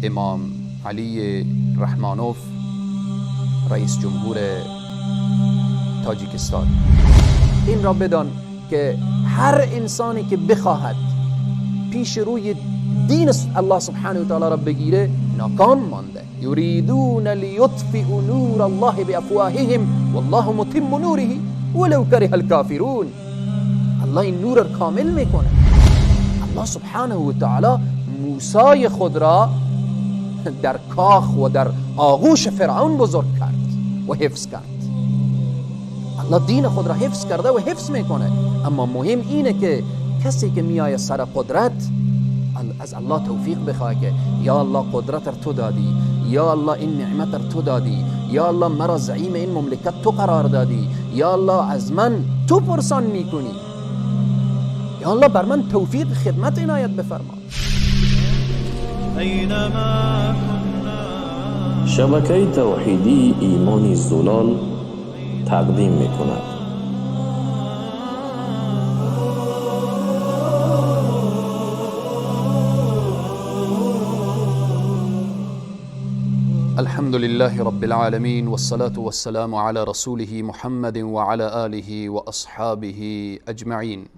امام علی رحمانوف رئیس جمهور تاجیکستان. این را بدان که هر انسانی که بخواهد پیش روی دین الله سبحانه و تعالی را بگیره ناکام مانده. یریدون لیطفئوا نور الله بافواههم والله متم نوره ولو کره الکافرون. الله این نور را کامل میکنه. الله سبحانه و تعالی موسی خود را در کاخ و در آغوش فرعون بزرگ کرد و حفظ کرد. الله دین خود را حفظ کرده و حفظ میکنه. اما مهم اینه که کسی که میآید سر قدرت از الله توفیق بخواه که یا الله قدرت را تو دادی، یا الله این نعمت را تو دادی، یا الله مرا زعیم این مملکت تو قرار دادی، یا الله از من تو پرسان میکنی، یا الله بر من توفیق خدمت عنایت بفرما. شبکه توحیدی ایمان زلال تقدیم میکند. الحمد لله رب العالمين والصلاة والسلام على رسوله محمد وعلى آله وأصحابه أجمعين.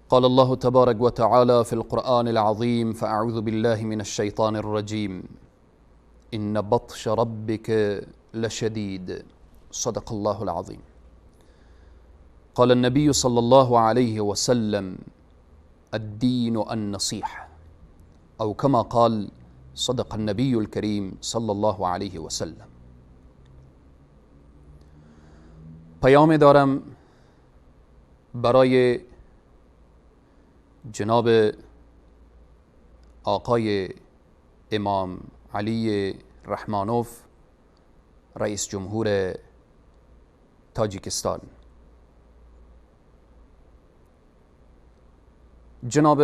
قال الله تبارك وتعالى في القرآن العظيم فأعوذ بالله من الشيطان الرجيم إن بطش ربك لشديد صدق الله العظيم. قال النبي صلى الله عليه وسلم الدين النصيحة أو كما قال صدق النبي الكريم صلى الله عليه وسلم. پیام دارم برای جناب آقای امام علی رحمانوف رئیس جمهور تاجیکستان. جناب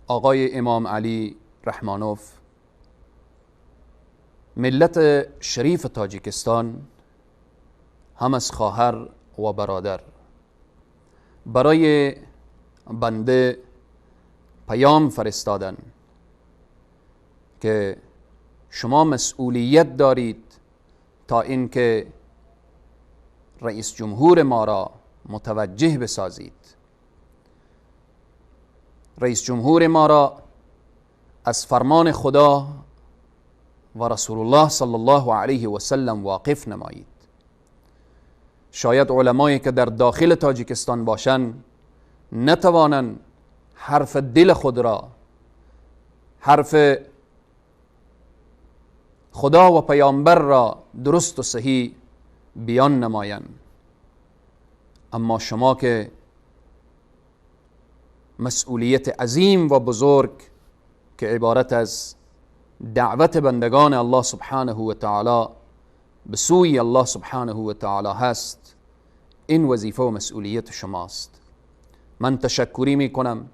آقای امام علی رحمانوف ملت شریف تاجیکستان هم از خواهر و برادر برای بنده پیام فرستادن که شما مسئولیت دارید تا اینکه رئیس جمهور ما را متوجه بسازید. رئیس جمهور ما را از فرمان خدا و رسول الله صلی الله علیه و سلم واقف نمایید. شاید علمایی که در داخل تاجیکستان باشند نتوانند حرف دل خود را، حرف خدا و پیامبر را درست و صحیح بیان نمایند. اما شما که مسئولیت عظیم و بزرگ که عبارت از دعوت بندگان الله سبحانه و تعالی به سوی الله سبحانه و تعالی هست، این وظیفه و مسئولیت شماست. من تشکری می کنم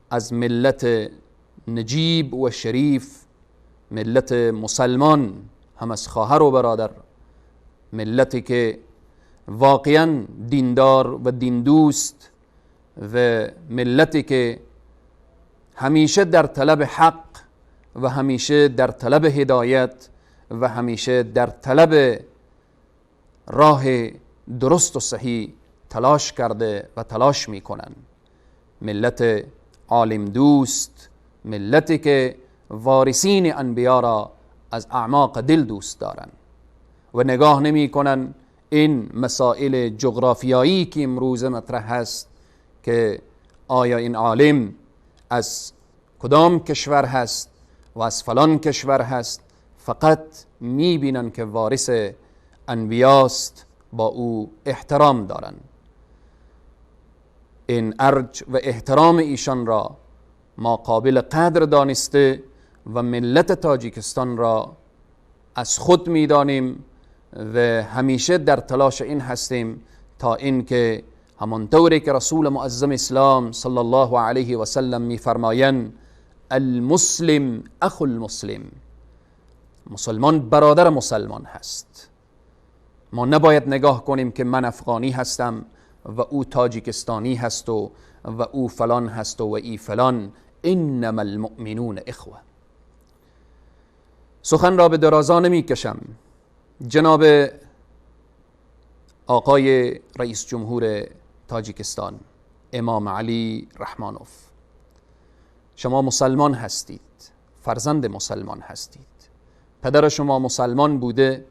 از ملت نجیب و شریف، ملت مسلمان هم از خواهر و برادر، ملتی که واقعا دیندار و دین دوست و ملتی که همیشه در طلب حق و همیشه در طلب هدایت و همیشه در طلب راه درست و صحیح تلاش کرده و تلاش میکنن. ملت عالم دوست، ملتی که وارثین انبیا را از اعماق دل دوست دارن و نگاه نمی کنن این مسائل جغرافیایی که امروز مطرح هست که آیا این عالم از کدام کشور هست و از فلان کشور هست، فقط می بینن که وارث انبیاست، با او احترام دارن. این ارج و احترام ایشان را ما قابل قدر دانسته و ملت تاجیکستان را از خود می دانیم و همیشه در تلاش این هستیم تا اینکه همانطوری که رسول معظم اسلام صلی الله علیه و سلم می فرمایند المسلم اخو المسلم، مسلمان برادر مسلمان هست. ما نباید نگاه کنیم که من افغانی هستم و او تاجیکستانی هست و او فلان هست و ای فلان. انما المؤمنون اخوه. سخن را به درازا نمی کشم. جناب آقای رئیس جمهور تاجیکستان امام علی رحمانوف، شما مسلمان هستید، فرزند مسلمان هستید، پدر شما مسلمان بوده،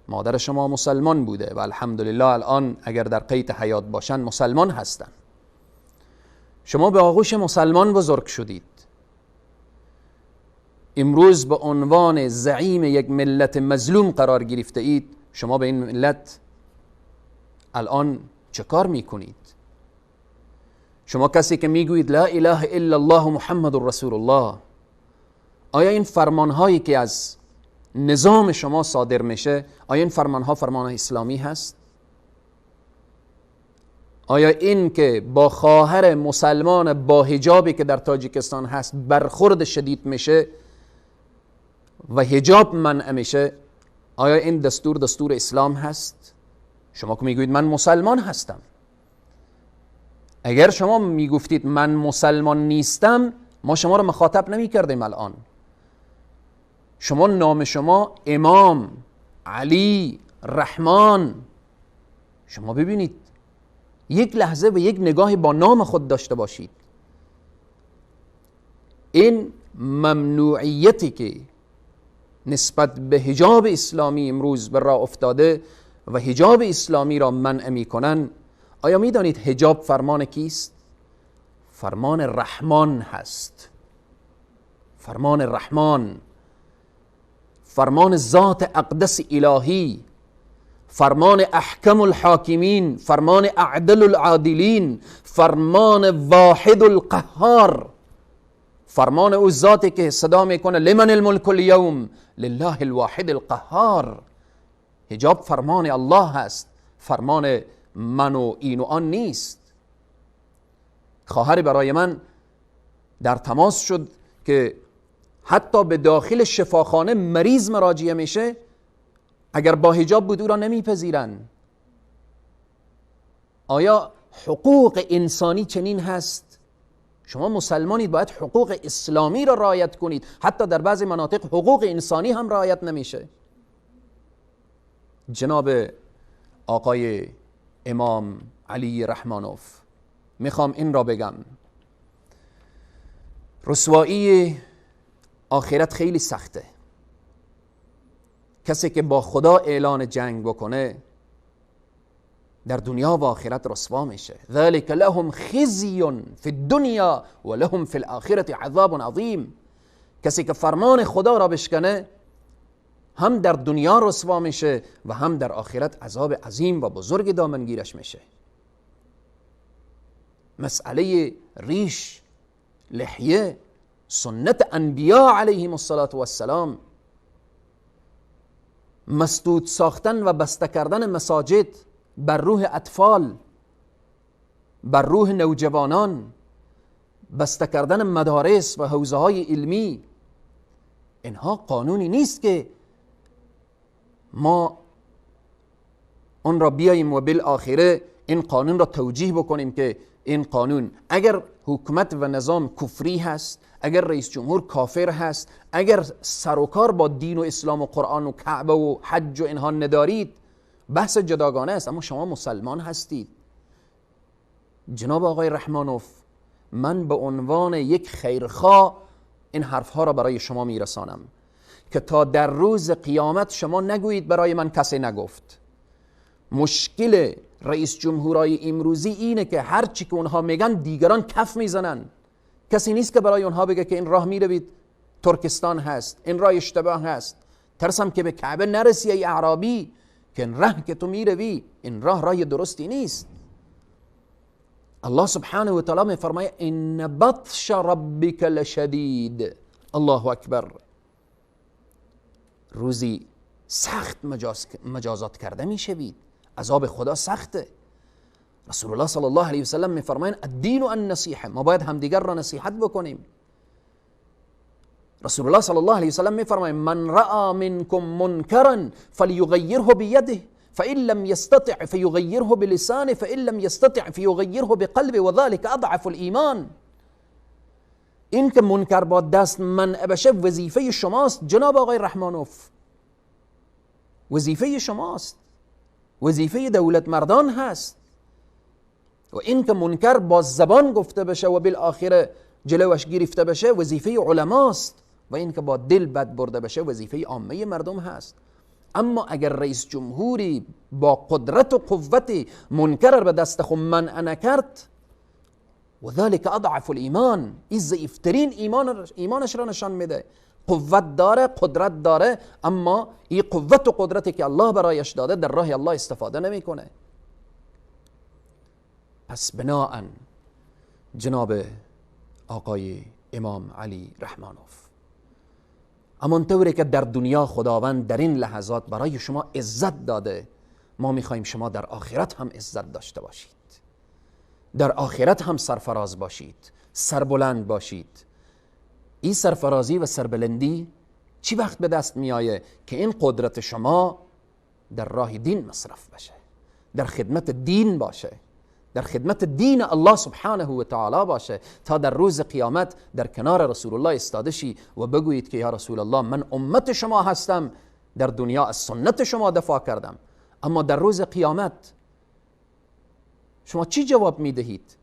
مادر شما مسلمان بوده و الحمدلله الان اگر در قید حیات باشن مسلمان هستند. شما به آغوش مسلمان بزرگ شدید. امروز به عنوان زعیم یک ملت مظلوم قرار گرفته اید. شما به این ملت الان چه کار میکنید؟ شما کسی که میگویید لا اله الا الله محمد رسول الله، آیا این فرمانهایی که از نظام شما صادر میشه، آیا این فرمانها فرمان اسلامی هست؟ آیا این که با خواهر مسلمان با حجابی که در تاجیکستان هست برخورد شدید میشه و حجاب منع میشه، آیا این دستور اسلام هست؟ شما که میگویید من مسلمان هستم، اگر شما میگفتید من مسلمان نیستم ما شما رو مخاطب نمی کردیم. الان شما نام شما امام علی رحمان، شما ببینید یک لحظه به یک نگاهی با نام خود داشته باشید. این ممنوعیتی که نسبت به حجاب اسلامی امروز به راه افتاده و حجاب اسلامی را منع میکنن، آیا میدانید حجاب فرمان کیست؟ فرمان رحمان هست. فرمان رحمان، فرمان ذات اقدس الهی، فرمان احکم الحاکمین، فرمان اعدل العادلین، فرمان واحد القهار، فرمان او ذاتی که صدا میکنه لمن الملک اليوم لله الواحد القهار. حجاب فرمان الله هست، فرمان من و این و آن نیست. خواهری برای من در تماس شد که حتی به داخل شفاخانه مریض مراجعه میشه، اگر با حجاب بود او را نمیپذیرن. آیا حقوق انسانی چنین هست؟ شما مسلمانید، باید حقوق اسلامی را رعایت کنید. حتی در بعضی مناطق حقوق انسانی هم رعایت نمیشه. جناب آقای امام علی رحمانوف، میخوام این را بگم، رسوایی آخرت خیلی سخته. کسی که با خدا اعلان جنگ بکنه در دنیا و آخرت رسوا میشه. ذلك لهم خزی فی الدنیا و لهم فی الاخرة عذاب عظیم. کسی که فرمان خدا را بشکنه هم در دنیا رسوا میشه و هم در آخرت عذاب عظیم و بزرگ دامنگیرش میشه. مسئله ریش، لحیه، سنت انبیاء علیهم السلام، مسدود ساختن و بسته کردن مساجد بر روح اطفال، بر روح نوجوانان، بسته کردن مدارس و حوزه های علمی، اینها قانونی نیست که ما اون را بیاییم و بالآخره این قانون را توجیه بکنیم که این قانون اگر حکومت و نظام کفری هست، اگر رئیس جمهور کافر هست، اگر سر و کار با دین و اسلام و قرآن و کعبه و حج و اینها ندارید، بحث جداگانه است، اما شما مسلمان هستید. جناب آقای رحمانوف، من به عنوان یک خیرخواه این حرفها را برای شما میرسانم که تا در روز قیامت شما نگویید برای من کسی نگفت. مشکل رئیس جمهورای امروزی اینه که هر چی که اونها میگن دیگران کف میزنن. کسی نیست که برای اونها بگه که این راه میروید ترکستان هست، این راه اشتباه هست، ترسم که به کعبه نرسی ای اعرابی، که این راه که تو میروی این راه درستی نیست. الله سبحانه و تعالی میفرماید ان بطش ربک لشدید. الله اکبر. روزی سخت مجازات کرده میشوید، عذاب خدا سخته. رسول الله صلی الله علیه و سلم میفرمایند الدین النصیحه، ما باید همدیگر را نصیحت بکنیم. رسول الله صلی الله علیه و سلم میفرمایند من رأى منکم منکرا فلیغیره بیده فإن لم يستطع فيغيره بلسانه فإن لم يستطع فيغيره بقلبه وذلك أضعف الإيمان. این که منکر با دست منع بشه وظیفه شماست جناب آقای رحمانوف، وظیفه شماست، وظیفه دولت مردان هست. و این که منکر با زبان گفته بشه و بالاخره جلوش گرفته بشه وظیفه علماست، و این که با دل بد برده بشه وظیفه عامه مردم هست. اما اگر رئیس جمهوری با قدرت و قوت منکر به دست خود منع نکرد، و ذلك اضعف الایمان، این ضعیفترین ایمانش را نشان میده. قوت داره، قدرت داره، اما این قوت و قدرتی که الله برایش داده در راه الله استفاده نمیکنه. پس بناهن جناب آقای امام علی رحمانوف، همانطوری که در دنیا خداوند در این لحظات برای شما عزت داده، ما میخوایم شما در آخرت هم عزت داشته باشید، در آخرت هم سرفراز باشید، سربلند باشید. این سرفرازی و سربلندی چی وقت به دست میآیه؟ که این قدرت شما در راه دین مصرف بشه، در خدمت دین باشه، در خدمت دین الله سبحانه و تعالی باشه، تا در روز قیامت در کنار رسول الله استاده شی و بگویید که یا رسول الله من امت شما هستم، در دنیا از سنت شما دفاع کردم، اما در روز قیامت شما چی جواب میدهید؟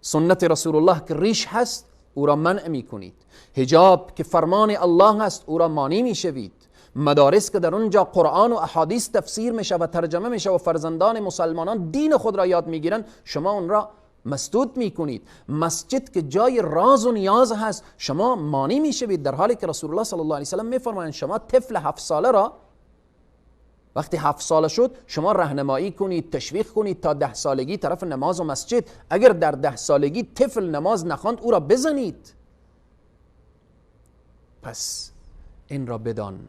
سنت رسول الله که ریش هست او را منع میکنید، حجاب که فرمان الله هست او را مانی میشوید، مدارس که در اونجا قرآن و احادیث تفسیر میشه و ترجمه میشه و فرزندان مسلمانان دین خود را یاد میگیرن، شما اون را مسدود میکنید. مسجد که جای راز و نیاز هست شما مانی میشوید، در حالی که رسول الله صلی الله علیه و سلم میفرمایند شما طفل 7 ساله را وقتی 7 ساله شد شما راهنمایی کنید، تشویق کنید تا 10 سالگی طرف نماز و مسجد. اگر در 10 سالگی طفل نماز نخواند او را بزنید. پس این را بدان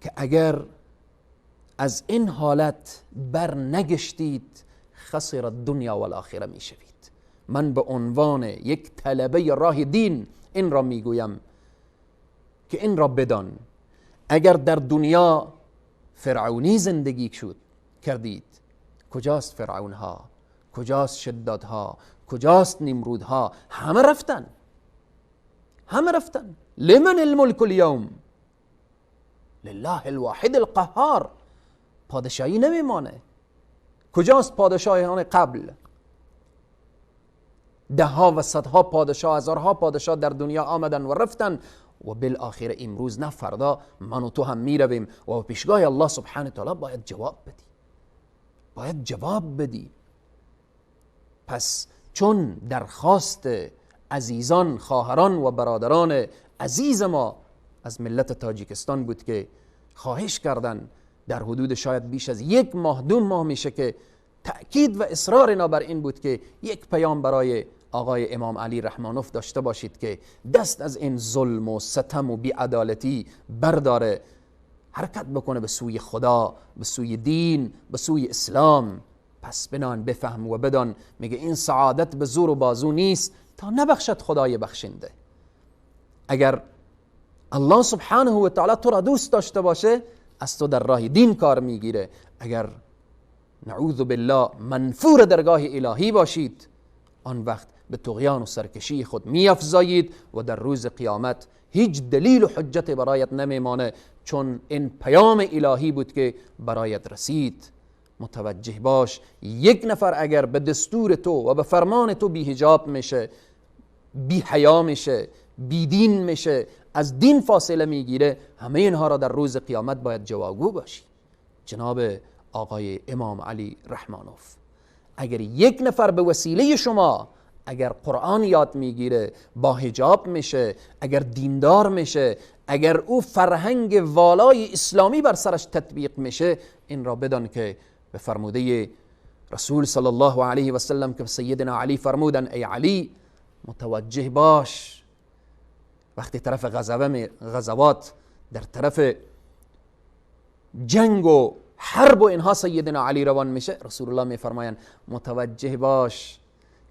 که اگر از این حالت بر نگشتید خسر الدنیا و الاخره می شوید. من به عنوان یک طلبه راه دین این را می گویم که این را بدان، اگر در دنیا فرعونی زندگی کردید، کجاست فرعون ها؟ کجاست شداد ها؟ کجاست نمرود ها؟ همه رفتن. لمن الملک اليوم؟ لله الواحد القهار. پادشاهی نمیمانه. کجاست پادشاهان قبل؟ 10 ها و 100 ها پادشاه، 1000 پادشاه در دنیا آمدن و رفتن، و بالاخره امروز نه فردا من و تو هم میرویم و پیشگاه الله سبحانه تعالی باید جواب بدی. پس چون درخواست عزیزان، خواهران و برادران عزیز ما از ملت تاجیکستان بود که خواهش کردن، در حدود شاید بیش از 1 ماه 2 ماه میشه که تأکید و اصرار اینا بر این بود که یک پیام برای آقای امام علی رحمانوف داشته باشید که دست از این ظلم و ستم و بیعدالتی برداره، حرکت بکنه به سوی خدا، به سوی دین، به سوی اسلام. پس بنان بفهم و بدان، میگه این سعادت به زور و بازو نیست تا نبخشد خدای بخشنده. اگر الله سبحانه و تعالی تو را دوست داشته باشه از تو در راه دین کار میگیره. اگر نعوذ بالله منفور درگاه الهی باشید، آن وقت به طغیان و سرکشی خود میافزایید و در روز قیامت هیچ دلیل و حجت برایت نمیمانه، چون این پیام الهی بود که برایت رسید. متوجه باش، 1 نفر اگر به دستور تو و به فرمان تو بی حجاب میشه، بی حیا میشه، بی دین میشه، از دین فاصله میگیره، همه اینها را در روز قیامت باید جواگو باشی. جناب آقای امام علی رحمانوف، اگر 1 نفر به وسیله شما اگر قرآن یاد میگیره، با حجاب میشه، اگر دیندار میشه، اگر او فرهنگ والای اسلامی بر سرش تطبیق میشه، این را بدان که به فرموده رسول صلی الله علیه و سلم که سیدنا علی فرمودن ای علی متوجه باش، وقتی طرف غزوات در طرف جنگ و حرب و اینها سیدنا علی روان میشه، رسول الله میفرمایند متوجه باش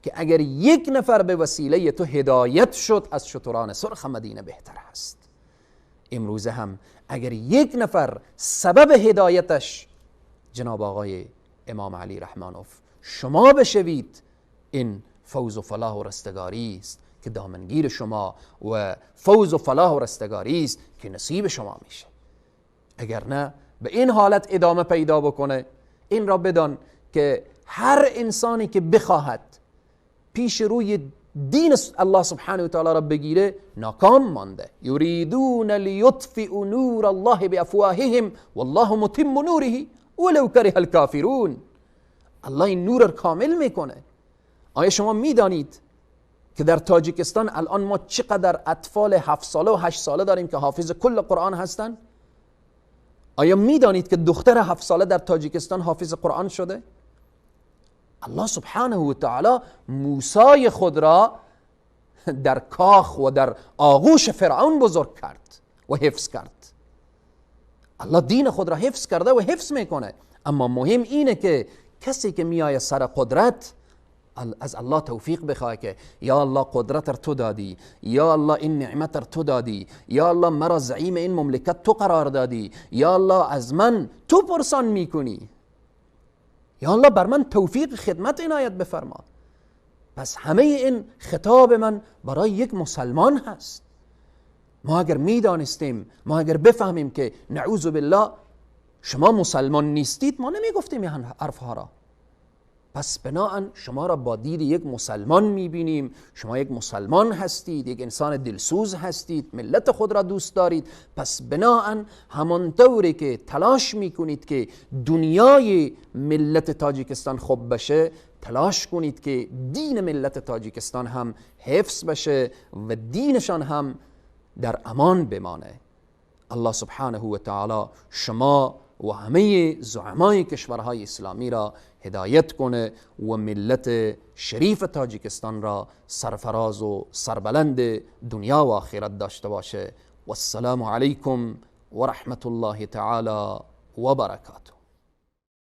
که اگر 1 نفر به وسیله تو هدایت شد از شتران سرخ مدینه بهتر هست. امروزه هم اگر 1 نفر سبب هدایتش جناب آقای امام علی رحمانوف شما بشوید، این فوز و فلاح و رستگاری است که دامنگیر شما و فوز و فلاح و رستگاری است که نصیب شما میشه. اگر نه به این حالت ادامه پیدا بکنه، این را بدان که هر انسانی که بخواهد پیش روی دین الله سبحانه و تعالی را بگیره ناکام مانده. یریدون لیطفئوا نور الله بافواههم والله متم نوره ولو کره الکافرون. الله این نور را کامل میکنه. آیا شما میدانید که در تاجیکستان الان ما چقدر اطفال 7 ساله و 8 ساله داریم که حافظ کل قرآن هستن؟ آیا میدانید که دختر 7 ساله در تاجیکستان حافظ قرآن شده؟ الله سبحانه و تعالی موسی خود را در کاخ و در آغوش فرعون بزرگ کرد و حفظ کرد. الله دین خود را حفظ کرده و حفظ میکنه. اما مهم اینه که کسی که میآید سر قدرت از الله توفیق بخواه که یا الله قدرت را تو دادی، یا الله این نعمت را تو دادی، یا الله مرا زعیم این مملکت تو قرار دادی، یا الله از من تو پرسان میکنی، یا الله بر من توفیق خدمت عنایت بفرما. پس همه این خطاب من برای یک مسلمان هست. ما اگر میدانستیم، ما اگر بفهمیم که نعوذ بالله شما مسلمان نیستید، ما نمیگفتیم این حرفها را. پس بناهن شما را با دید یک مسلمان میبینیم. شما یک مسلمان هستید، یک انسان دلسوز هستید، ملت خود را دوست دارید. پس بناهن همانطوری که تلاش میکنید که دنیای ملت تاجیکستان خوب بشه، تلاش کنید که دین ملت تاجیکستان هم حفظ بشه و دینشان هم در امان بمانه. الله سبحانه و تعالی شما و همه زعمای کشورهای اسلامی را هدایت کنه و ملت شریف تاجیکستان را سرفراز و سربلند دنیا و آخرت داشته باشه. والسلام علیکم و رحمت الله تعالی و برکاته.